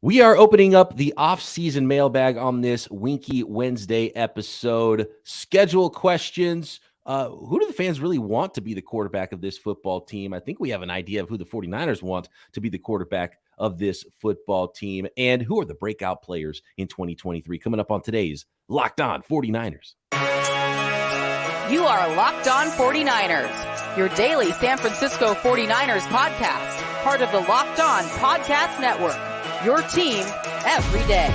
We are opening up the off-season mailbag on this Winky Wednesday episode. Schedule questions. Who do the fans really want to be the quarterback of this football team? I think we have an idea of who the 49ers want to be the quarterback of this football team. And who are the breakout players in 2023? Coming up on today's Locked On 49ers. You are Locked On 49ers, your daily San Francisco 49ers podcast, part of the Locked On Podcast Network. Your team every day.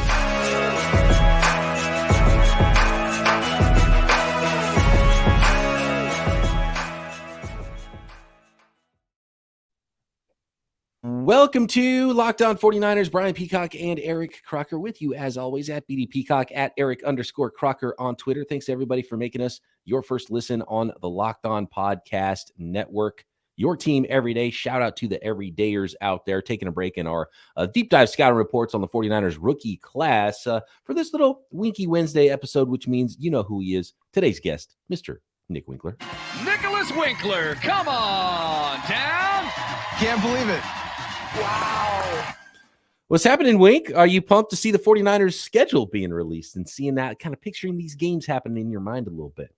Welcome to Locked On 49ers. Brian Peacock and Eric Crocker with you as always at BD Peacock, at Eric_Crocker on Twitter. Thanks to everybody for making us your first listen on the Locked On Podcast Network. Your team every day. Shout out to the everydayers out there taking a break in our deep dive scouting reports on the 49ers rookie class for this little Winky Wednesday episode, which means you know who he is. Today's guest, Mr. Nick Winkler. Nicholas Winkler, come on down. Can't believe it. Wow. What's happening, Wink? Are you pumped to see the 49ers schedule being released and seeing that, kind of picturing these games happening in your mind a little bit?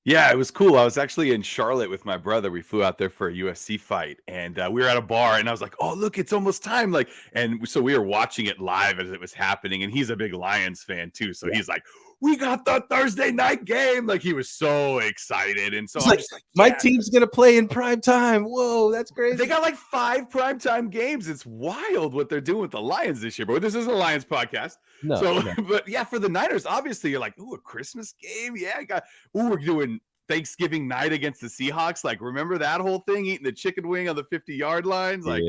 Yeah, it was cool. I was actually in Charlotte with my brother. We flew out there for a USC fight, and we were at a bar, and I was like, "Oh, look, it's almost time!" And so we were watching it live as it was happening. And he's a big Lions fan too, so he's like, "We got the Thursday night game!" Like he was so excited, and so I'm just like, "My team's gonna play in prime time!" Whoa, that's crazy! They got like 5 primetime games. It's wild what they're doing with the Lions this year. But this isn't a Lions podcast. No. But yeah, for the Niners, obviously, you're like, ooh, a Christmas game? Yeah, we're doing Thanksgiving night against the Seahawks. Like, remember that whole thing, eating the chicken wing on the 50-yard lines? Like,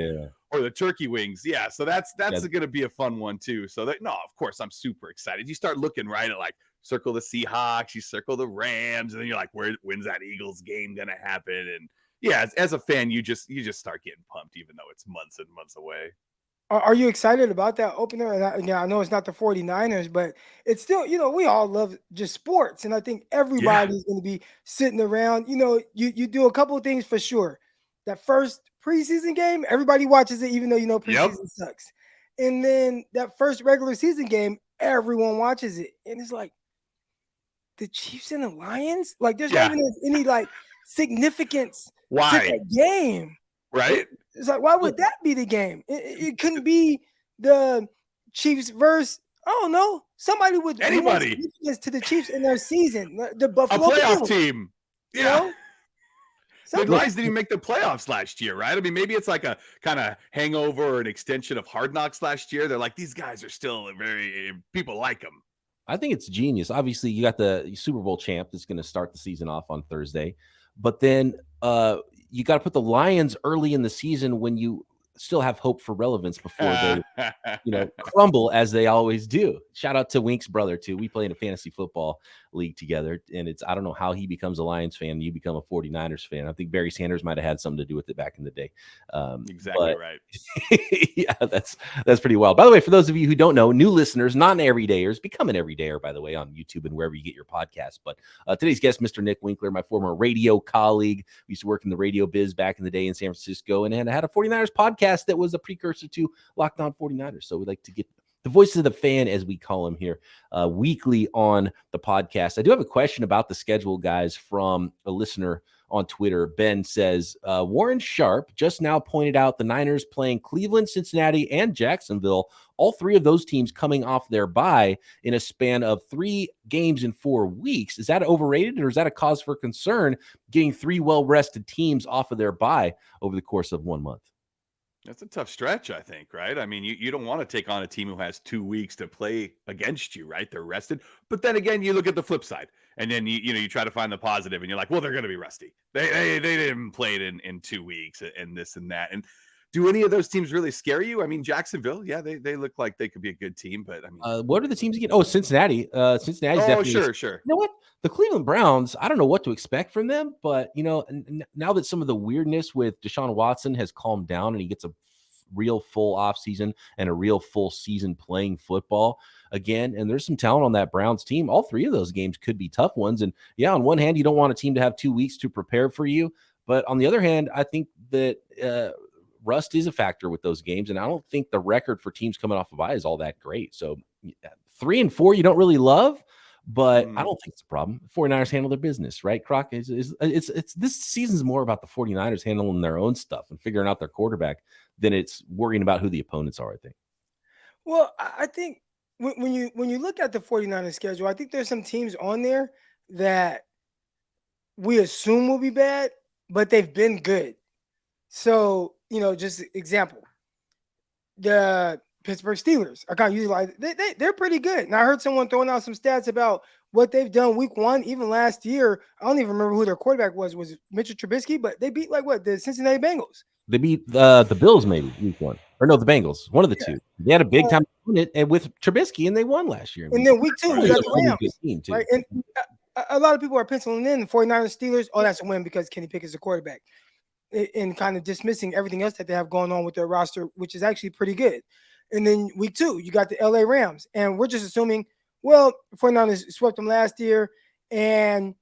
or the turkey wings. Yeah, so that's going to be a fun one, too. So, of course, I'm super excited. You start looking right at, like, circle the Seahawks, you circle the Rams, and then you're like, when's that Eagles game going to happen? And, yeah, as a fan, you just start getting pumped, even though it's months and months away. Are you excited about that opener? And I know it's not the 49ers, but it's still, we all love just sports. And I think everybody's going to be sitting around. You do a couple of things for sure. That first preseason game, everybody watches it, even though preseason sucks. And then that first regular season game, everyone watches it. And it's like, the Chiefs and the Lions? Like, there's not even any, like, significance to that game. Right? It's like, why would that be the game? It couldn't be the Chiefs versus, I don't know, somebody with anybody to the Chiefs in their season. The Buffalo Bills. A playoff Bills. team. Yeah. The Lions didn't even make the playoffs last year, right? I mean, maybe it's like a kind of hangover or an extension of Hard Knocks last year. They're like, these guys are still people like them. I think it's genius. Obviously, you got the Super Bowl champ that's going to start the season off on Thursday. But then you got to put the Lions early in the season when you still have hope for relevance before they crumble as they always do. Shout out to Wink's brother too. We play in a fantasy football league together, and I don't know how he becomes a Lions fan and you become a 49ers fan. I think Barry Sanders might have had something to do with it back in the day. Exactly right. Yeah, that's pretty wild. By the way, for those of you who don't know, new listeners, not an everydayers, become an everydayer, by the way, on YouTube and wherever you get your podcast. But today's guest, Mr. Nick Winkler, my former radio colleague. We used to work in the radio biz back in the day in San Francisco, and I had a 49ers podcast that was a precursor to Locked On 49ers. So we'd like to get the voice of the fan, as we call him here, weekly on the podcast. I do have a question about the schedule, guys, from a listener on Twitter. Ben says, Warren Sharp just now pointed out the Niners playing Cleveland, Cincinnati, and Jacksonville, all 3 of those teams coming off their bye in a span of 3 games in 4 weeks. Is that overrated, or is that a cause for concern, getting 3 well-rested teams off of their bye over the course of 1 month? That's a tough stretch, I think, right? I mean, you don't want to take on a team who has 2 weeks to play against you, right? They're rested. But then again, you look at the flip side, and then you try to find the positive, and you're like, well, they're going to be rusty. They didn't play it in 2 weeks and this and that. And do any of those teams really scare you? I mean, Jacksonville, yeah, they look like they could be a good team, but I mean, what are the teams again? Oh, Cincinnati. Cincinnati's definitely. Sure. You know what? The Cleveland Browns, I don't know what to expect from them, but now that some of the weirdness with Deshaun Watson has calmed down and he gets a real full offseason and a real full season playing football again, and there's some talent on that Browns team. All 3 of those games could be tough ones. And yeah, on one hand, you don't want a team to have 2 weeks to prepare for you, but on the other hand, I think that rust is a factor with those games, and I don't think the record for teams coming off of bye is all that great. So 3-4, you don't really love, but I don't think it's a problem. 49ers handle their business, right? Croc, it's this season's more about the 49ers handling their own stuff and figuring out their quarterback than it's worrying about who the opponents are, I think. Well, I think when you look at the 49ers schedule, I think there's some teams on there that we assume will be bad, but they've been good. So, just example, the Pittsburgh Steelers. I kind of use like they're pretty good. And I heard someone throwing out some stats about what they've done week 1, even last year. I don't even remember who their quarterback was. Was it Mitchell Trubisky? But they beat the Cincinnati Bengals. They beat the Bills maybe week 1. Or no, the Bengals. One of the two. They had a big time opponent with Trubisky, and they won last year. And then week 2, we got the Rams. Team too. Right? And a lot of people are penciling in the 49ers Steelers. Oh, that's a win because Kenny Pickett is the quarterback. And kind of dismissing everything else that they have going on with their roster, which is actually pretty good. And then week 2, you got the LA Rams. And we're just assuming, well, 49ers swept them last year and,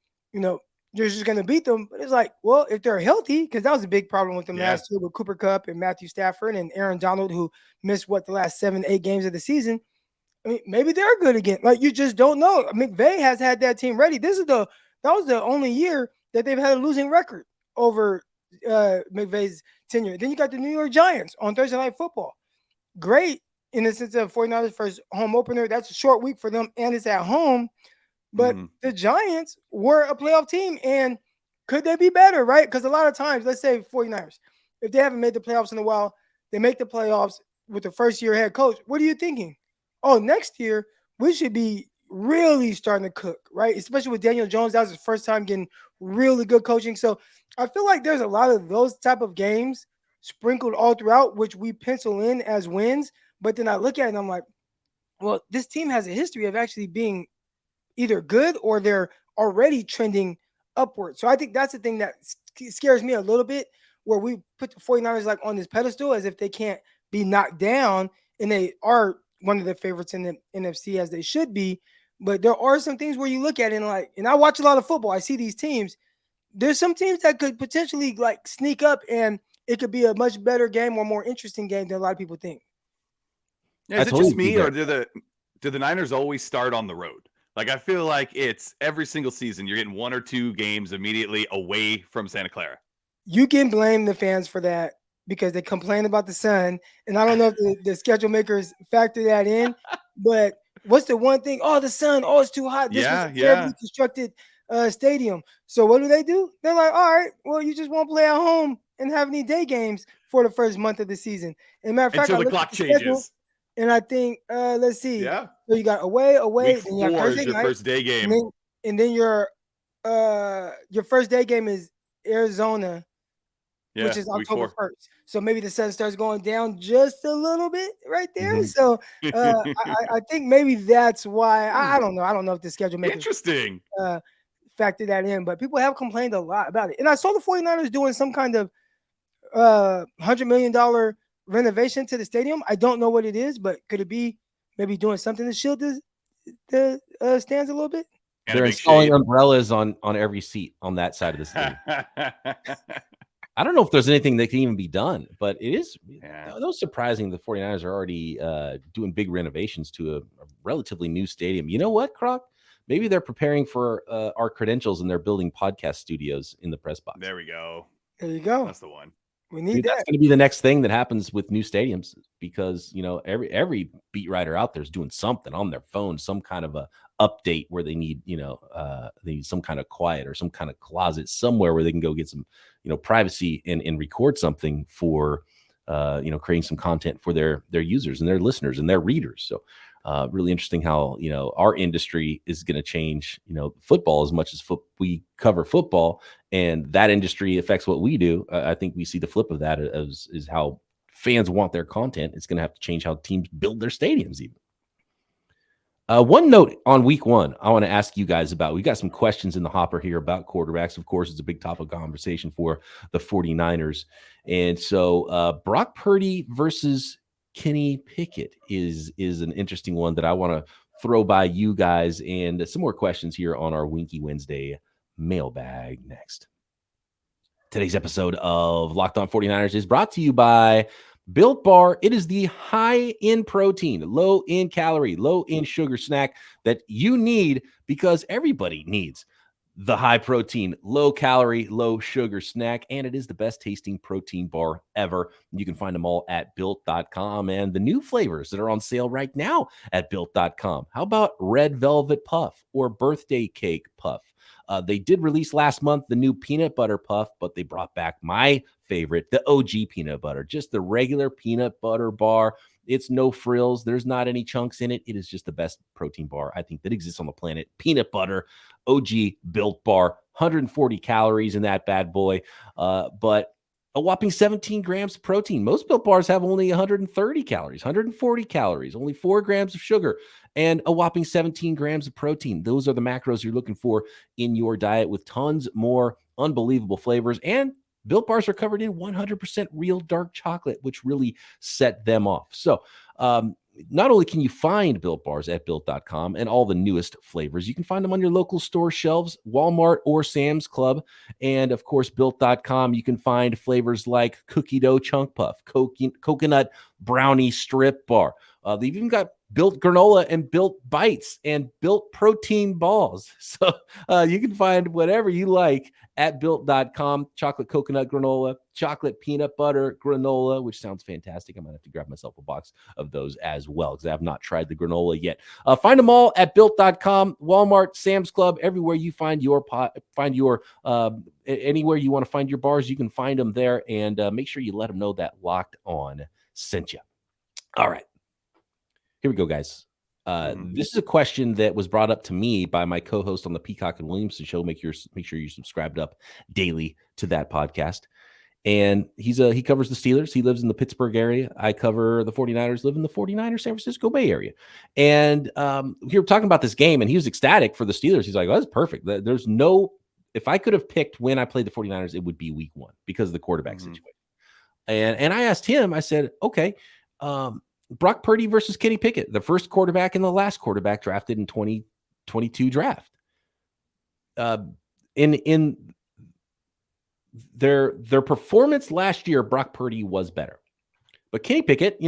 you're just going to beat them. But it's like, well, if they're healthy, because that was a big problem with them last year with Cooper Kupp and Matthew Stafford and Aaron Donald, who missed, the last 7-8 games of the season. I mean, maybe they're good again. Like, you just don't know. McVay has had that team ready. That was the only year that they've had a losing record over McVay's tenure. Then you got the New York Giants on Thursday Night Football. Great in the sense of 49ers first home opener. That's a short week for them, and it's at home. But the Giants were a playoff team, and could they be better, right? Because a lot of times, let's say 49ers, if they haven't made the playoffs in a while, they make the playoffs with the first-year head coach. What are you thinking? Oh, next year, we should be really starting to cook, right? Especially with Daniel Jones. That was his first time getting really good coaching. So I feel like there's a lot of those type of games sprinkled all throughout, which we pencil in as wins. But then I look at it and I'm like, well, this team has a history of actually being either good or they're already trending upward. So I think that's the thing that scares me a little bit, where we put the 49ers like on this pedestal as if they can't be knocked down, and they are one of the favorites in the NFC as they should be. But there are some things where you look at it and I watch a lot of football. I see these teams. There's some teams that could potentially like sneak up, and it could be a much better game or more interesting game than a lot of people think. Yeah, is it just me, or do the Niners always start on the road? Like, I feel like it's every single season you're getting 1 or 2 games immediately away from Santa Clara. You can blame the fans for that because they complain about the sun. And I don't know if the schedule makers factor that in, but what's the one thing? Oh, the sun. Oh, it's too hot. This was a carefully constructed stadium. So what do? They're like, all right, well, you just won't play at home and have any day games for the first month of the season. And matter of fact, until the clock changes. And I think, let's see. Yeah. So you got away. Week 4 is your first day game. And then your first day game is Arizona, which is October 1st. So maybe the sun starts going down just a little bit right there. Mm-hmm. So I think maybe that's why. I don't know. I don't know if the schedule makes interesting factor that in, but people have complained a lot about it. And I saw the 49ers doing some kind of $100 million renovation to the stadium. I don't know what it is, but could it be maybe doing something to shield the stands a little bit? They're installing umbrellas on every seat on that side of the stadium. I don't know if there's anything that can even be done, but it is surprising the 49ers are already doing big renovations to a relatively new stadium. You know what, Croc? Maybe they're preparing for our credentials and they're building podcast studios in the press box. There we go. There you go. That's the one. We need that. That's going to be the next thing that happens with new stadiums, because every beat writer out there is doing something on their phone, some kind of a update where they need some kind of quiet or some kind of closet somewhere where they can go get some privacy and record something for creating some content for their users and their listeners and their readers. So really interesting how our industry is going to change football as much as we cover football, and that industry affects what we do. I think we see the flip of that is how fans want their content. It's going to have to change how teams build their stadiums even. One note on week 1 I want to ask you guys about. We got some questions in the hopper here about quarterbacks. Of course, it's a big topic of conversation for the 49ers. And so Brock Purdy versus Kenny Pickett is an interesting one that I want to throw by you guys, and some more questions here on our Winky Wednesday mailbag next. Today's episode of Locked On 49ers is brought to you by Built Bar. It is the high in protein, low in calorie, low in sugar snack that you need because everybody needs the high protein, low calorie, low sugar snack. And it is the best tasting protein bar ever. You can find them all at built.com and the new flavors that are on sale right now at built.com. How about red velvet puff or birthday cake puff? They did release last month the new peanut butter puff, but they brought back my favorite, the OG peanut butter, just the regular peanut butter bar. It's no frills. There's not any chunks in it. It is just the best protein bar I think that exists on the planet. Peanut butter, OG Built Bar, 140 calories in that bad boy, but a whopping 17 grams of protein. Most Built Bars have only 130 calories, 140 calories, only 4 grams of sugar, and a whopping 17 grams of protein. Those are the macros you're looking for in your diet with tons more unbelievable flavors. And Built Bars are covered in 100% real dark chocolate, which really set them off. So not only can you find Built Bars at built.com and all the newest flavors, you can find them on your local store shelves, Walmart or Sam's Club. And of course, built.com, you can find flavors like cookie dough chunk puff, coconut brownie strip bar. They've even got Built granola and Built bites and Built protein balls. So you can find whatever you like at built.com. Chocolate coconut granola, chocolate peanut butter granola, which sounds fantastic. I might have to grab myself a box of those as well because I have not tried the granola yet. Find them all at built.com, Walmart, Sam's Club, everywhere you find your anywhere you want to find your bars, you can find them there. And make sure you let them know that Locked On sent you. All right. Here we go, guys. This is a question that was brought up to me by my co-host on the Peacock and Williamson show. Make sure you're subscribed up daily to that podcast. And he covers the Steelers. He lives in the Pittsburgh area. I cover the 49ers, live in the 49ers San Francisco Bay Area. And we were talking about this game, and he was ecstatic for the Steelers. He's like, oh, that's perfect. There's no – if I could have picked when I played the 49ers, it would be week 1 because of the quarterback situation. And I asked him, I said, okay, Brock Purdy versus Kenny Pickett, the first quarterback and the last quarterback drafted in 2022 draft. In their performance last year, Brock Purdy was better. But Kenny Pickett,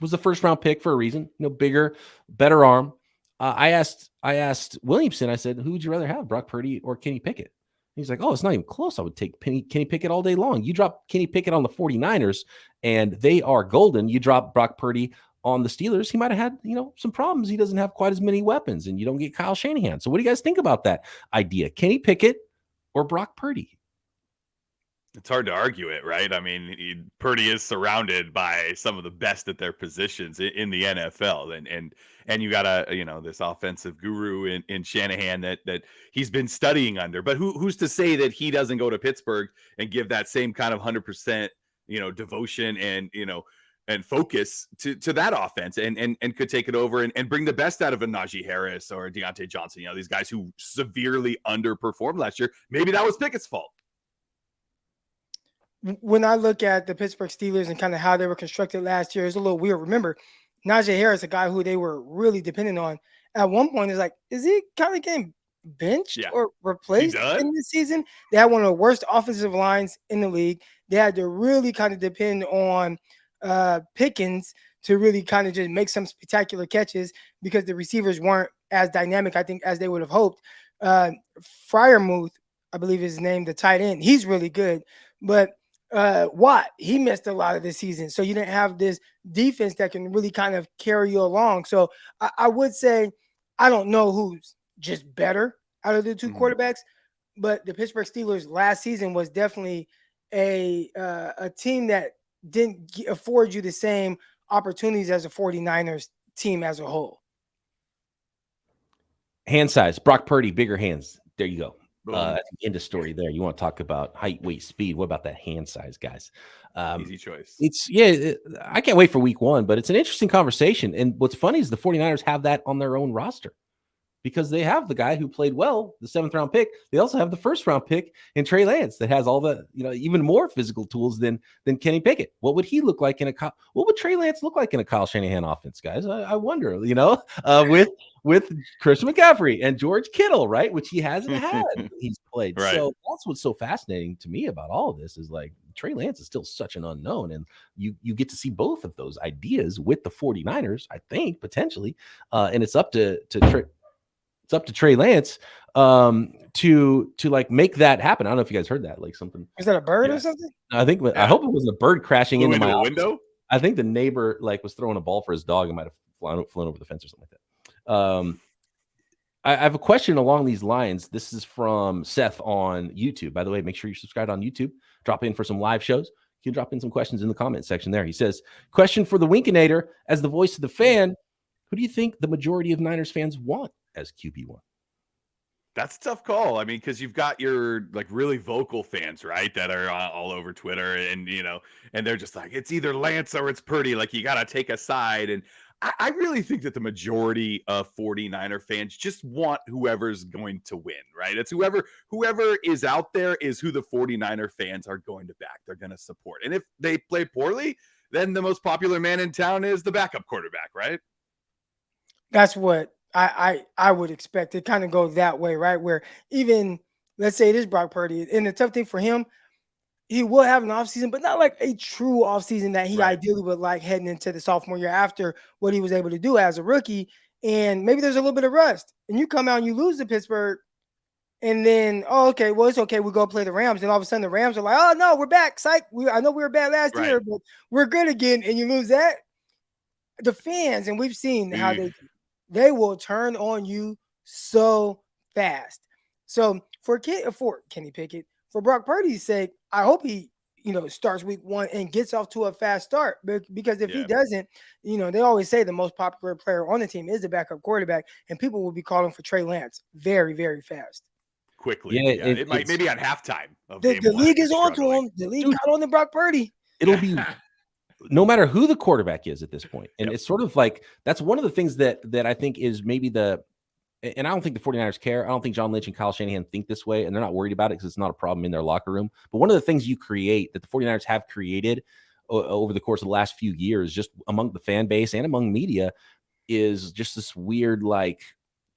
was the first round pick for a reason, bigger, better arm. I asked Williamson, I said, who would you rather have, Brock Purdy or Kenny Pickett? He's like, oh, it's not even close. I would take Kenny Pickett all day long. You drop Kenny Pickett on the 49ers, and they are golden. You drop Brock Purdy on the Steelers, he might have had, some problems. He doesn't have quite as many weapons, and you don't get Kyle Shanahan. So what do you guys think about that idea? Kenny Pickett or Brock Purdy? It's hard to argue it, right? I mean, Purdy is surrounded by some of the best at their positions in the NFL, and you got this offensive guru in Shanahan that he's been studying under. But who's to say that he doesn't go to Pittsburgh and give that same kind of 100% devotion and focus to that offense and could take it over and bring the best out of a Najee Harris or Deontay Johnson, these guys who severely underperformed last year. Maybe that was Pickett's fault. When I look at the Pittsburgh Steelers and kind of how they were constructed last year, it's a little weird. Remember, Najee Harris, a guy who they were really dependent on. At one point, it's like, is he kind of getting benched or replaced in this season? They had one of the worst offensive lines in the league. They had to really kind of depend on Pickens to really kind of just make some spectacular catches because the receivers weren't as dynamic, I think, as they would have hoped. Freiermuth, I believe is his name, the tight end, he's really good. But Watt, he missed a lot of this season. So you didn't have this defense that can really kind of carry you along. So I would say I don't know who's just better out of the two quarterbacks, but the Pittsburgh Steelers last season was definitely a team that didn't afford you the same opportunities as the 49ers team as a whole. Hand size, Brock Purdy, bigger hands. There you go. End of story there. You want to talk about height, weight, speed. What about that hand size, guys? Easy choice. I can't wait for week 1, but it's an interesting conversation. And what's funny is the 49ers have that on their own roster. because they have the guy who played well, the 7th round pick. They also have the 1st round pick in Trey Lance that has all the, even more physical tools than Kenny Pickett. What would he look like what would Trey Lance look like in a Kyle Shanahan offense, guys? I wonder, with Christian McCaffrey and George Kittle, right? Which he hasn't had when he's played. Right. So that's what's so fascinating to me about all of this is like Trey Lance is still such an unknown. And you get to see both of those ideas with the 49ers, I think, potentially. And it's up to Trey Lance to like make that happen. I don't know if you guys heard that, like something. Is that a bird or something? I think I hope it wasn't a bird crashing into my window. I think the neighbor like was throwing a ball for his dog and might have flown over the fence or something like that. I have a question along these lines. This is from Seth on YouTube. By the way, make sure you're subscribed on YouTube. Drop in for some live shows. You can drop in some questions in the comment section there. He says, question for the Winkinator, as the voice of the fan, who do you think the majority of Niners fans want as QB1? That's a tough call. I mean, because you've got your like really vocal fans, right, that are all over Twitter, and and they're just like, it's either Lance or it's Purdy. Like, you got to take a side. And I really think that the majority of 49er fans just want whoever's going to win, right? It's whoever is out there is who the 49er fans are going to back. They're going to support. And if they play poorly, then the most popular man in town is the backup quarterback, right? That's what I would expect to kind of go that way, right? Where even, let's say it is Brock Purdy, and the tough thing for him, he will have an offseason, but not like a true offseason that he ideally would like heading into the sophomore year after what he was able to do as a rookie. And maybe there's a little bit of rust. And you come out and you lose to Pittsburgh, and then, okay, well, it's okay. We go play the Rams. And all of a sudden the Rams are like, oh, no, we're back. Psych. I know we were bad last year, but we're good again. And you lose that. The fans, and we've seen how they will turn on you so fast. So for Kenny Pickett, for Brock Purdy's sake, I hope he, starts week 1 and gets off to a fast start. Because if he doesn't, they always say the most popular player on the team is the backup quarterback, and people will be calling for Trey Lance very, very fast. Quickly. Yeah, it might maybe at halftime. The league is on to him. The league got on to Brock Purdy. It'll be no matter who the quarterback is at this point. And it's sort of like that's one of the things that I think is maybe and I don't think the 49ers care. I don't think John Lynch and Kyle Shanahan think this way, and they're not worried about it because it's not a problem in their locker room. But one of the things you create that the 49ers have created over the course of the last few years, just among the fan base and among media, is just this weird like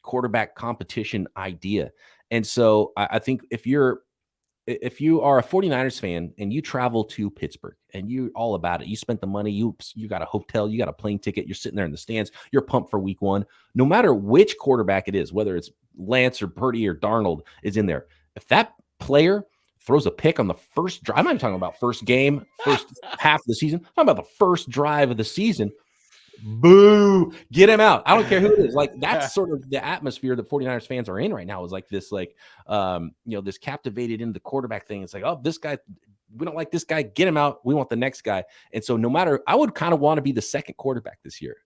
quarterback competition idea. And so I think if you are a 49ers fan and you travel to Pittsburgh and you're all about it, you spent the money, you got a hotel, you got a plane ticket, you're sitting there in the stands, you're pumped for week 1, no matter which quarterback it is, whether it's Lance or Purdy or Darnold is in there. If that player throws a pick on the first drive, I'm not even talking about first game, first half of the season, I'm talking about the first drive of the season. Boo, get him out. I don't care who it is. Like, that's sort of the atmosphere that 49ers fans are in right now, is like this, like, this captivated into the quarterback thing. It's like, oh, this guy, we don't like this guy, get him out. We want the next guy. And so no matter, I would kind of want to be the second quarterback this year.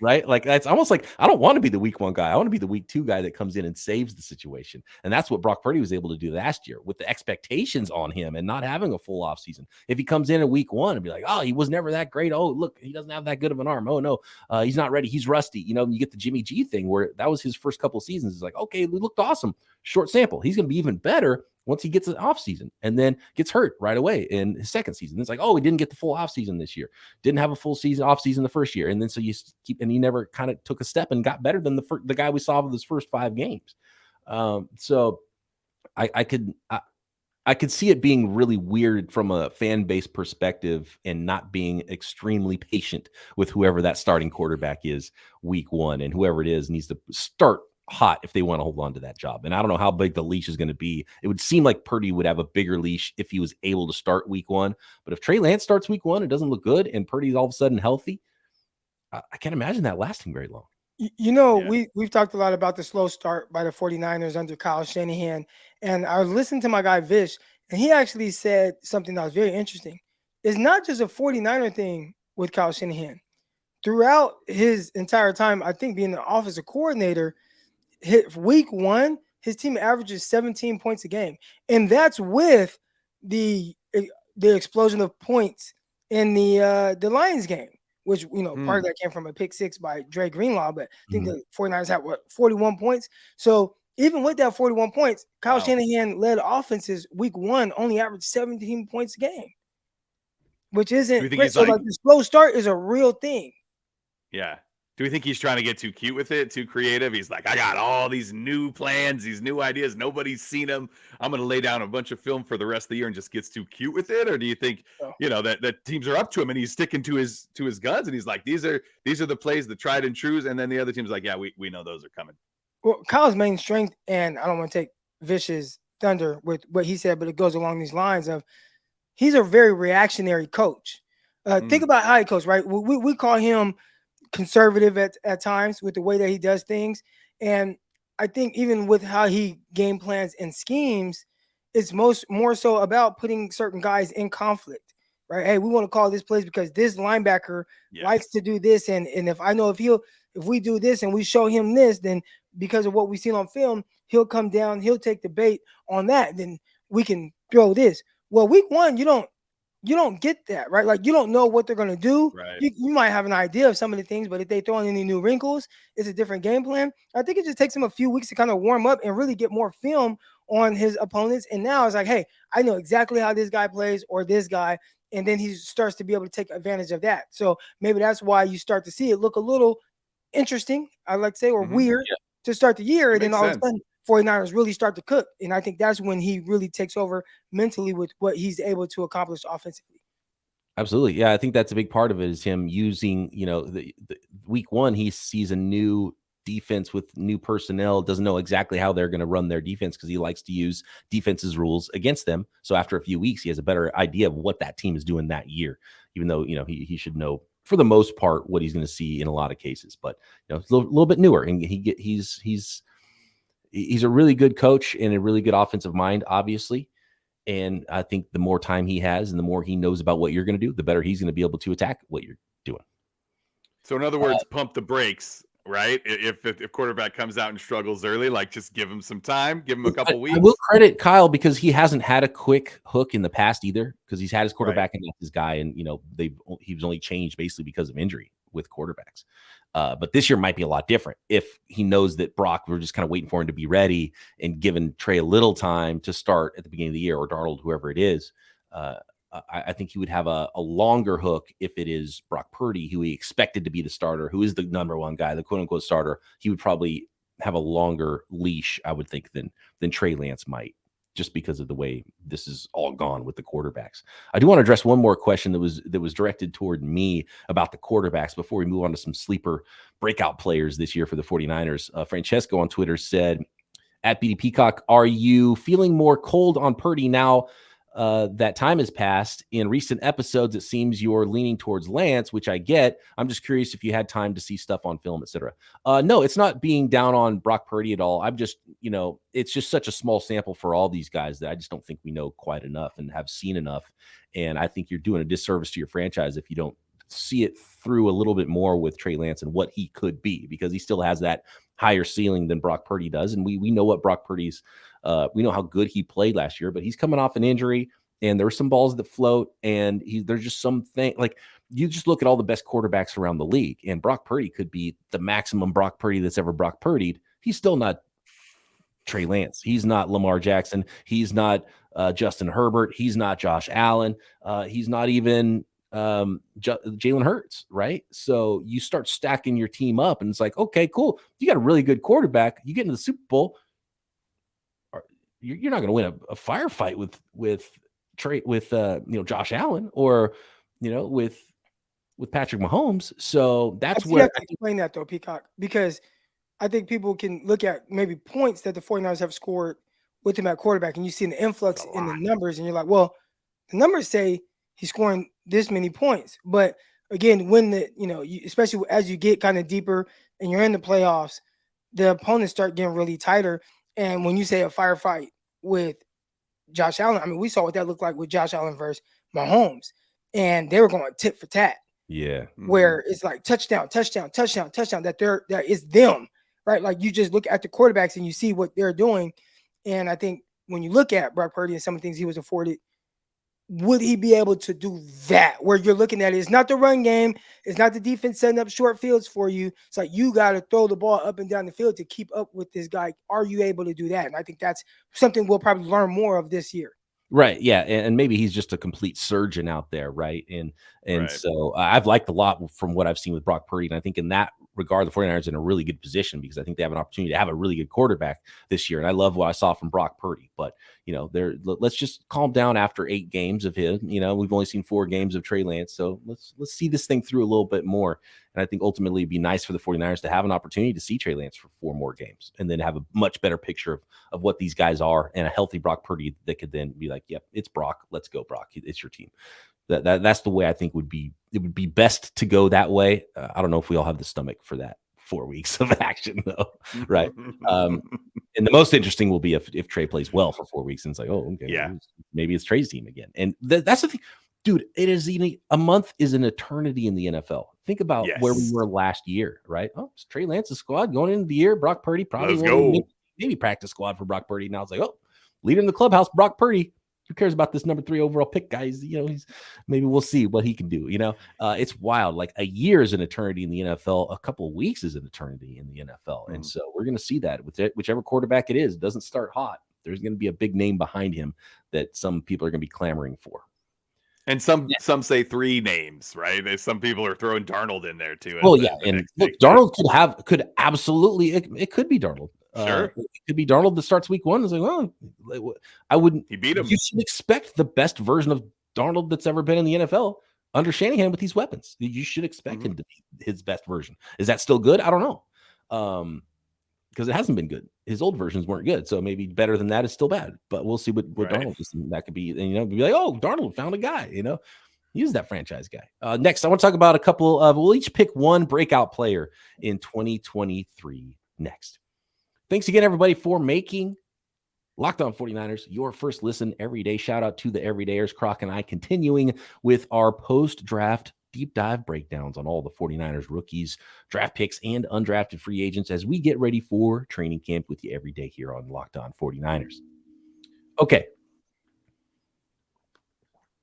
Right? Like, that's almost like, I don't want to be the week 1 guy. I want to be the week 2 guy that comes in and saves the situation. And that's what Brock Purdy was able to do last year with the expectations on him and not having a full offseason. If he comes in week 1 and be like, oh, he was never that great. Oh, look, he doesn't have that good of an arm. Oh, no, he's not ready. He's rusty. You get the Jimmy G thing where that was his first couple of seasons. It's like, okay, we looked awesome. Short sample. He's going to be even better once he gets an offseason and then gets hurt right away in his second season. It's like, oh, he didn't get the full offseason this year. Didn't have a full season offseason the first year. And then so you keep, and he never kind of took a step and got better than the guy we saw with his first 5 games. So I could see it being really weird from a fan base perspective and not being extremely patient with whoever that starting quarterback is week 1, and whoever it is needs to start hot if they want to hold on to that job. And I don't know how big the leash is going to be. It would seem like Purdy would have a bigger leash if he was able to start week 1. But if Trey Lance starts week 1, it doesn't look good, and Purdy's all of a sudden healthy, I can't imagine that lasting very long. We've talked a lot about the slow start by the 49ers under Kyle Shanahan. And I was listening to my guy Vish, and he actually said something that was very interesting. It's not just a 49er thing with Kyle Shanahan. Throughout his entire time, I think, being the offensive coordinator, week 1, his team averages 17 points a game. And that's with the explosion of points in the Lions game, which, part of that came from a pick 6 by Dre Greenlaw, but I think the 49ers had 41 points. So even with that 41 points, Kyle Shanahan led offenses week 1 only averaged 17 points a game, which isn't so like the slow start is a real thing. Yeah. Do we think he's trying to get too cute with it, too creative? He's like, I got all these new plans, these new ideas. Nobody's seen them. I'm going to lay down a bunch of film for the rest of the year and just gets too cute with it? Or do you think, that teams are up to him and he's sticking to his guns and he's like, these are the plays, the tried and trues, and then the other team's like, yeah, we know those are coming. Well, Kyle's main strength, and I don't want to take Vicious thunder with what he said, but it goes along these lines of he's a very reactionary coach. Think about how he coaches, right? We call him conservative at times with the way that he does things. And I think even with how he game plans and schemes, it's more so about putting certain guys in conflict, right? Hey, we want to call this plays because this linebacker likes to do this. And if I know if we do this and we show him this, then because of what we've seen on film, he'll come down, he'll take the bait on that. Then we can throw this. Well, week 1, you don't get that, right? Like you don't know what they're going to do. Right. You might have an idea of some of the things, but if they throw in any new wrinkles, it's a different game plan. I think it just takes him a few weeks to kind of warm up and really get more film on his opponents. And now it's like, hey, I know exactly how this guy plays or this guy. And then he starts to be able to take advantage of that. So maybe that's why you start to see it look a little interesting, I like to say, or weird to start the year. And then all of a sudden, 49ers really start to cook. And I think that's when he really takes over mentally with what he's able to accomplish offensively. Absolutely. Yeah, I think that's a big part of it is him using, the week 1, he sees a new defense with new personnel, doesn't know exactly how they're going to run their defense because he likes to use defense's rules against them. So after a few weeks, he has a better idea of what that team is doing that year, even though, he should know for the most part what he's going to see in a lot of cases. But, it's a little bit newer, and he's a really good coach and a really good offensive mind, obviously. And I think the more time he has and the more he knows about what you're going to do, the better he's going to be able to attack what you're doing. So in other words, pump the brakes, right? If quarterback comes out and struggles early, like just give him some time, give him a couple weeks. I will credit Kyle because he hasn't had a quick hook in the past either, because he's had his quarterback and his guy, and he was only changed basically because of injury with quarterbacks. But this year might be a lot different if he knows that Brock, we're just kind of waiting for him to be ready and giving Trey a little time to start at the beginning of the year, or Darnold, whoever it is. I think he would have a longer hook if it is Brock Purdy, who he expected to be the starter, who is the number 1 guy, the quote unquote starter. He would probably have a longer leash, I would think, than Trey Lance might, just because of the way this is all gone with the quarterbacks. I do want to address one more question that was directed toward me about the quarterbacks before we move on to some sleeper breakout players this year for the 49ers. Francesco on Twitter said, at BD Peacock, are you feeling more cold on Purdy now that time has passed? In recent episodes, it seems you're leaning towards Lance, which I get. I'm just curious if you had time to see stuff on film, etc. No, it's not being down on Brock Purdy at all. I'm just, it's just such a small sample for all these guys that I just don't think we know quite enough and have seen enough. And I think you're doing a disservice to your franchise if you don't see it through a little bit more with Trey Lance and what he could be, because he still has that higher ceiling than Brock Purdy does. And we know what Brock Purdy's we know how good he played last year, but he's coming off an injury, and there are some balls that float, and there's just something like you just look at all the best quarterbacks around the league, and Brock Purdy could be the maximum Brock Purdy that's ever Brock Purdy'd. He's still not Trey Lance. He's not Lamar Jackson. He's not Justin Herbert. He's not Josh Allen. He's not even Jalen Hurts, right? So you start stacking your team up, and it's like, okay, cool. You got a really good quarterback. You get into the Super Bowl, you're not going to win a firefight with Josh Allen or with Patrick Mahomes. So that's where I explain that though, Peacock, because I think people can look at maybe points that the 49ers have scored with him at quarterback, and you see an influx in the numbers, and you're like, well, the numbers say he's scoring this many points. But again, when especially as you get kind of deeper and you're in the playoffs, the opponents start getting really tighter. And when you say a firefight with Josh Allen, I mean, we saw what that looked like with Josh Allen versus Mahomes, and they were going tit for tat. Yeah. Where it's like touchdown, touchdown, touchdown, touchdown, that is them, right? Like you just look at the quarterbacks and you see what they're doing. And I think when you look at Brock Purdy and some of the things he was afforded would he be able to do that? Where you're looking at it, it's not the run game, it's not the defense setting up short fields for you. It's like you got to throw the ball up and down the field to keep up with this guy. Are you able to do that? And I think that's something we'll probably learn more of this year. Right. Yeah. And maybe he's just a complete surgeon out there. Right. And so I've liked a lot from what I've seen with Brock Purdy. And I think in that regard, the 49ers are in a really good position because I think they have an opportunity to have a really good quarterback this year. And I love what I saw from Brock Purdy. But, let's just calm down after 8 games of him. We've only seen 4 games of Trey Lance. So let's see this thing through a little bit more. And I think ultimately it'd be nice for the 49ers to have an opportunity to see Trey Lance for 4 more games and then have a much better picture of what these guys are and a healthy Brock Purdy that could then be like, yep, it's Brock. Let's go, Brock. It's your team. That's the way I think it would be best to go that way. I don't know if we all have the stomach for that 4 weeks of action though. Right. And the most interesting will be if Trey plays well for 4 weeks and it's like, oh, okay, yeah, maybe it's Trey's team again. And that's the thing. Dude, it is a month is an eternity in the NFL. Think about where we were last year, right? Oh, it's Trey Lance's squad going into the year. Brock Purdy probably maybe practice squad for Brock Purdy. Now it's like, oh, leader in the clubhouse, Brock Purdy. Who cares about this number 3 overall pick, guys? He's maybe we'll see what he can do. It's wild. Like a year is an eternity in the NFL. A couple of weeks is an eternity in the NFL. And so we're going to see that with whichever quarterback it is. It doesn't start hot. There's going to be a big name behind him that some people are going to be clamoring for. And some say 3 names, right? Some people are throwing Darnold in there too. Well, and look, Darnold could absolutely it could be Darnold. Sure, it could be Darnold that starts week 1. It's like, well, I wouldn't. He beat him. You should expect the best version of Darnold that's ever been in the NFL under Shanahan with these weapons. You should expect him to be his best version. Is that still good? I don't know. Because it hasn't been good. His old versions weren't good. So maybe better than that is still bad. But we'll see what Darnold is. That could be, and be like, oh, Darnold found a guy, Use that franchise guy. Next, I want to talk about a couple of, we'll each pick one breakout player in 2023 next. Thanks again, everybody, for making Locked On 49ers your first listen every day. Shout out to the everydayers, Croc and I, continuing with our post-draft deep dive breakdowns on all the 49ers rookies, draft picks, and undrafted free agents as we get ready for training camp with you every day here on Locked On 49ers. Okay.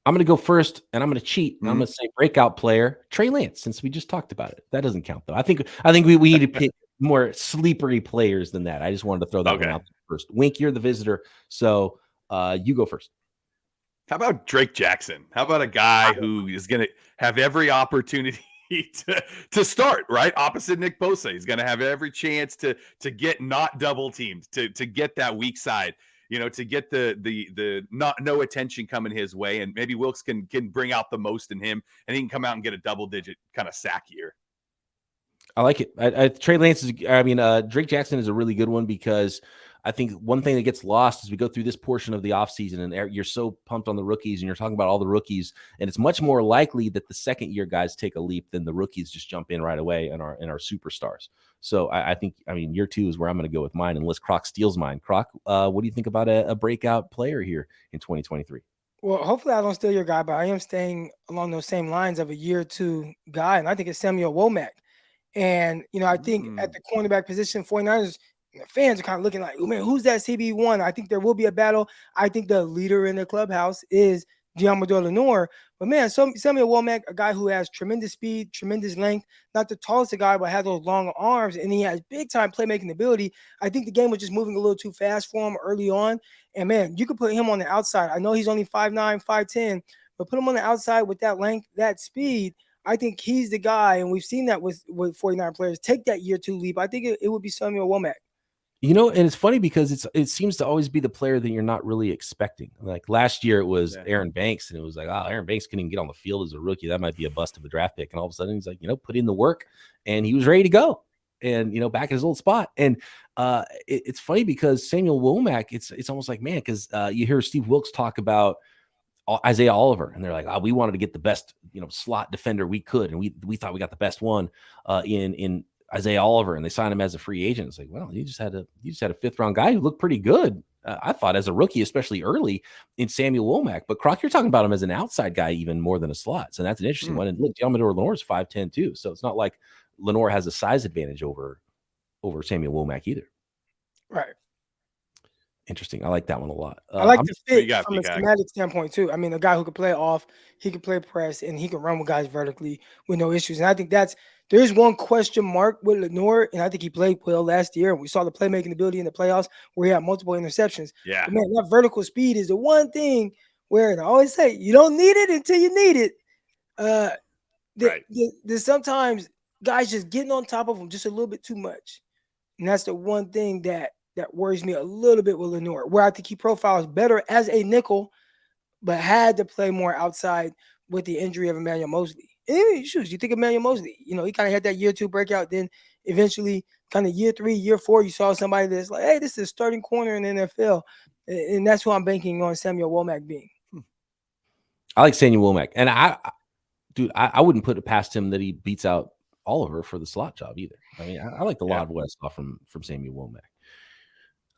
I'm going to go first, and I'm going to cheat. And I'm going to say breakout player, Trey Lance, since we just talked about it. That doesn't count, though. I think we need to pick more sleepery players than that. I just wanted to throw that one out first. Wink, you're the visitor, so you go first. How about Drake Jackson? How about a guy who is going to have every opportunity to start, right? Opposite Nick Bosa. He's going to have every chance to get not double teamed, to get that weak side, to get the no attention coming his way. And maybe Wilkes can bring out the most in him, and he can come out and get a double-digit kind of sack year. I like it. Trey Lance Drake Jackson is a really good one because I think one thing that gets lost as we go through this portion of the offseason, and you're so pumped on the rookies and you're talking about all the rookies, and it's much more likely that the second year guys take a leap than the rookies just jump in right away and are superstars. So I think year 2 is where I'm going to go with mine, unless Croc steals mine. Croc, what do you think about a breakout player here in 2023? Well, hopefully I don't steal your guy, but I am staying along those same lines of a year 2 guy, and I think it's Samuel Womack. And, I think at the cornerback position, 49ers fans are kind of looking like, oh, man, who's that CB1? I think there will be a battle. I think the leader in the clubhouse is Deommodore Lenoir. But, man, Samuel Womack, a guy who has tremendous speed, tremendous length, not the tallest guy, but has those long arms, and he has big-time playmaking ability. I think the game was just moving a little too fast for him early on. And, man, you could put him on the outside. I know he's only 5'9", 5'10", but put him on the outside with that length, that speed. I think he's the guy, and we've seen that with 49 players take that year 2 leap. I think it would be Samuel Womack. And it's funny because it seems to always be the player that you're not really expecting. Like last year, it was Aaron Banks, and it was like, oh, Aaron Banks couldn't even get on the field as a rookie. That might be a bust of a draft pick. And all of a sudden, he's like, put in the work, and he was ready to go, and back at his old spot. And it's funny because Samuel Womack, it's almost like, man, because you hear Steve Wilkes talk about Isaiah Oliver, and they're like, oh, we wanted to get the best, slot defender we could, and we thought we got the best one in Isaiah Oliver, and they signed him as a free agent. It's like, well, you just had a 5th round guy who looked pretty good, I thought, as a rookie, especially early in Samuel Womack. But Croc, you're talking about him as an outside guy even more than a slot, so that's an interesting one. And look, Deommodore Lenoir is 5'10" too, so it's not like Lenoir has a size advantage over Samuel Womack either. Right. Interesting. I like that one a lot. I like the fit got, from a Peacock? schematic standpoint too. I mean, a guy who could play off, he could play press, and he can run with guys vertically with no issues. And I think there is one question mark with Lenoir, and I think he played well last year. And we saw the playmaking ability in the playoffs where he had multiple interceptions. Yeah. But man, that vertical speed is the one thing where, and I always say, you don't need it until you need it. Right. There's sometimes guys just getting on top of him just a little bit too much. And that's the one thing that worries me a little bit with Lenoir, where I think he profiles better as a nickel, but had to play more outside with the injury of Emmanuel Mosley. And you think of Emmanuel Mosley, he kind of had that year 2 breakout. Then eventually, kind of year 3, year 4, you saw somebody that's like, hey, this is a starting corner in the NFL. And that's who I'm banking on Samuel Womack being. I like Samuel Womack. And I wouldn't put it past him that he beats out Oliver for the slot job either. I mean, I like the lot of what I saw from Samuel Womack.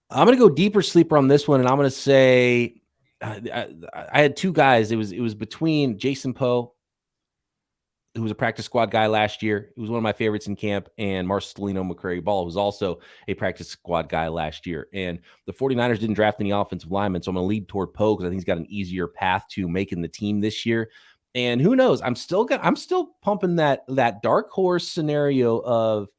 I'm going to go deeper sleeper on this one, and I'm going to say I had 2 guys. It was between Jason Poe, who was a practice squad guy last year. He was one of my favorites in camp, and Marcelino McCrary-Ball, who was also a practice squad guy last year. And the 49ers didn't draft any offensive linemen, so I'm going to lead toward Poe because I think he's got an easier path to making the team this year. And who knows? I'm still pumping that dark horse scenario of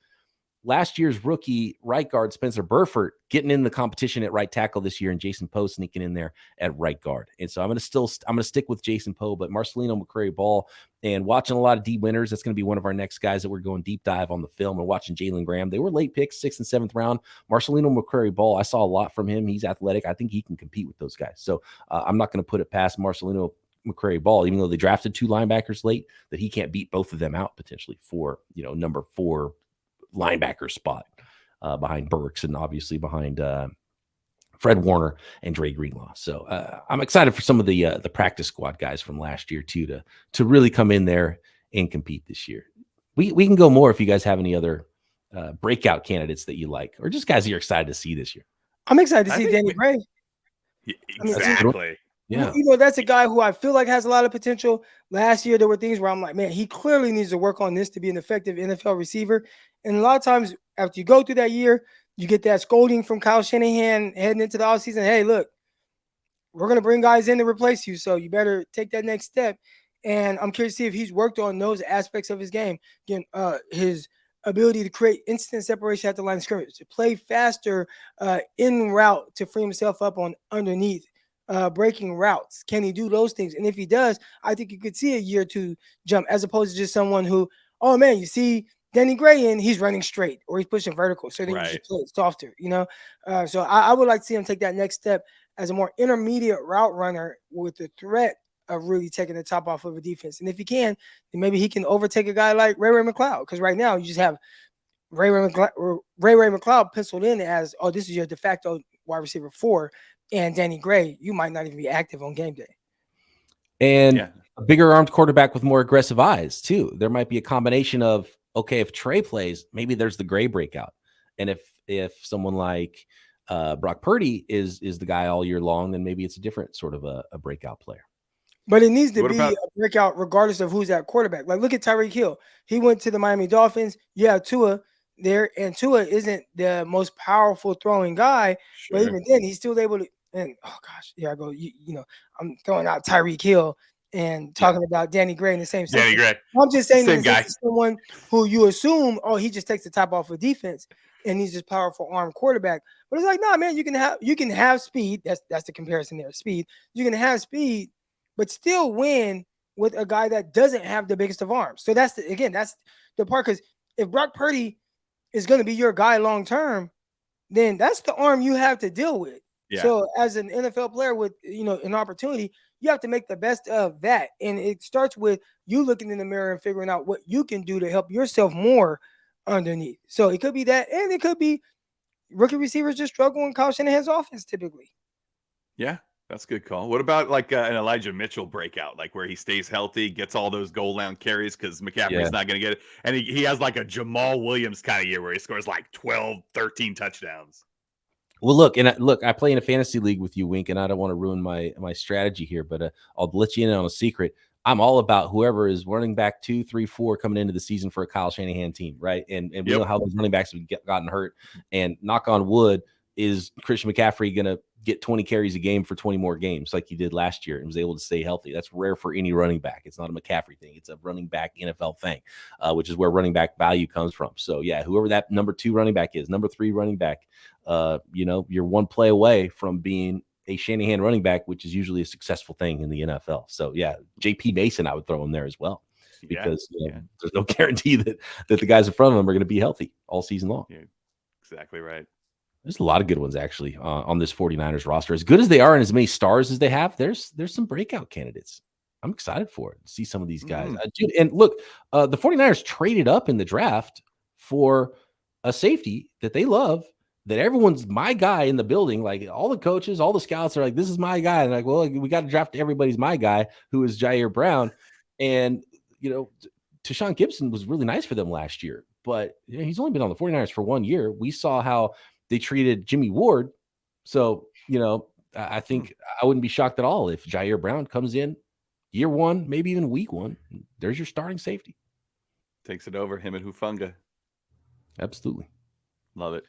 last year's rookie right guard Spencer Burford getting in the competition at right tackle this year, and Jason Poe sneaking in there at right guard. And so I'm going to stick with Jason Poe, but Marcelino McCrary-Ball, and watching a lot of D winners. That's going to be one of our next guys that we're going deep dive on the film, and watching Jalen Graham. They were late picks, 6th and 7th round. Marcelino McCrary-Ball, I saw a lot from him. He's athletic. I think he can compete with those guys. So I'm not going to put it past Marcelino McCrary-Ball, even though they drafted 2 linebackers late, that he can't beat both of them out potentially for, number 4 linebacker spot behind Burks and obviously behind Fred Warner and Dre Greenlaw. So I'm excited for some of the practice squad guys from last year too to really come in there and compete this year. We can go more if you guys have any other breakout candidates that you like, or just guys that you're excited to see this year. I'm excited to see Danny Gray. Exactly. Yeah. That's a guy who I feel like has a lot of potential. Last year, there were things where I'm like, man, he clearly needs to work on this to be an effective NFL receiver. And a lot of times after you go through that year, you get that scolding from Kyle Shanahan heading into the offseason. Hey, look, we're going to bring guys in to replace you, so you better take that next step. And I'm curious to see if he's worked on those aspects of his game. Again, his ability to create instant separation at the line of scrimmage, to play faster in route to free himself up on underneath. Breaking routes. Can he do those things? And if he does, I think you could see a year 2 jump, as opposed to just someone who, oh man, you see Danny Gray and he's running straight or he's pushing vertical. So then you just play it softer, So I would like to see him take that next step as a more intermediate route runner with the threat of really taking the top off of a defense. And if he can, then maybe he can overtake a guy like Ray McCloud. Because right now you just have Ray McCloud penciled in as, oh, this is your de facto wide receiver 4. And Danny Gray, you might not even be active on game day. And a bigger armed quarterback with more aggressive eyes too. There might be a combination of, okay, if Trey plays, maybe there's the Gray breakout. And if someone like Brock Purdy is the guy all year long, then maybe it's a different sort of a breakout player. But it needs to be a breakout regardless of who's at quarterback. Like, look at Tyreek Hill. He went to the Miami Dolphins. You have Tua there, and Tua isn't the most powerful throwing guy, but even then, he's still able to. And oh gosh, here I go. I'm throwing out Tyreek Hill and talking about Danny Gray in the same sentence. Danny Gray. I'm just saying same guy. Someone who you assume, oh, he just takes the top off of defense and he's just powerful arm quarterback. But it's like, nah, man, you can have speed. That's the comparison there. Speed. You can have speed, but still win with a guy that doesn't have the biggest of arms. So that's the part. Because if Brock Purdy is going to be your guy long term, then that's the arm you have to deal with. Yeah. So as an NFL player with an opportunity, you have to make the best of that. And it starts with you looking in the mirror and figuring out what you can do to help yourself more underneath. So it could be that, and it could be rookie receivers just struggle in Kyle Shanahan's offense typically. Yeah, that's a good call. What about like an Elijah Mitchell breakout, like where he stays healthy, gets all those goal line carries because McCaffrey's not going to get it. And he has like a Jamal Williams kind of year where he scores like 12, 13 touchdowns. Well, I play in a fantasy league with you, Wink, and I don't want to ruin my strategy here, but I'll let you in on a secret. I'm all about whoever is running back 2, 3, 4 coming into the season for a Kyle Shanahan team, right? And we know how those running backs have gotten hurt. And knock on wood, is Christian McCaffrey going to get 20 carries a game for 20 more games like he did last year and was able to stay healthy. That's rare for any running back. It's not a McCaffrey thing. It's a running back NFL thing, which is where running back value comes from. So, yeah, whoever that number 2 running back is, number 3 running back, you're one play away from being a Shanahan running back, which is usually a successful thing in the NFL. So, yeah, JP Mason, I would throw him there as well. Because there's no guarantee that the guys in front of them are going to be healthy all season long. Yeah, exactly right. There's a lot of good ones actually on this 49ers roster. As good as they are and as many stars as they have, there's some breakout candidates. I'm excited for it. See some of these guys. Dude, and look, the 49ers traded up in the draft for a safety that they love, that everyone's my guy in the building. Like all the coaches, all the scouts are like, this is my guy. And like, well, we got to draft everybody's my guy, who is Jair Brown. And Tashawn Gibson was really nice for them last year, but he's only been on the 49ers for 1 year. We saw how they treated Jimmy Ward. So, I think I wouldn't be shocked at all if Jair Brown comes in year 1, maybe even week 1. There's your starting safety. Takes it over, him and Hufanga. Absolutely. Love it.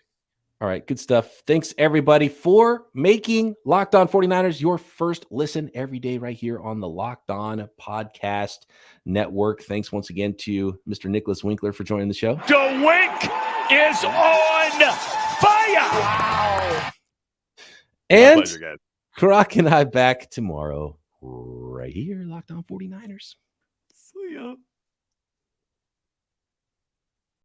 All right, good stuff. Thanks, everybody, for making Locked On 49ers your first listen every day right here on the Locked On Podcast Network. Thanks once again to Mr. Nicholas Winkler for joining the show. The Wink is on fire! Wow! And pleasure, guys. Croc and I back tomorrow right here, Locked On 49ers. See ya.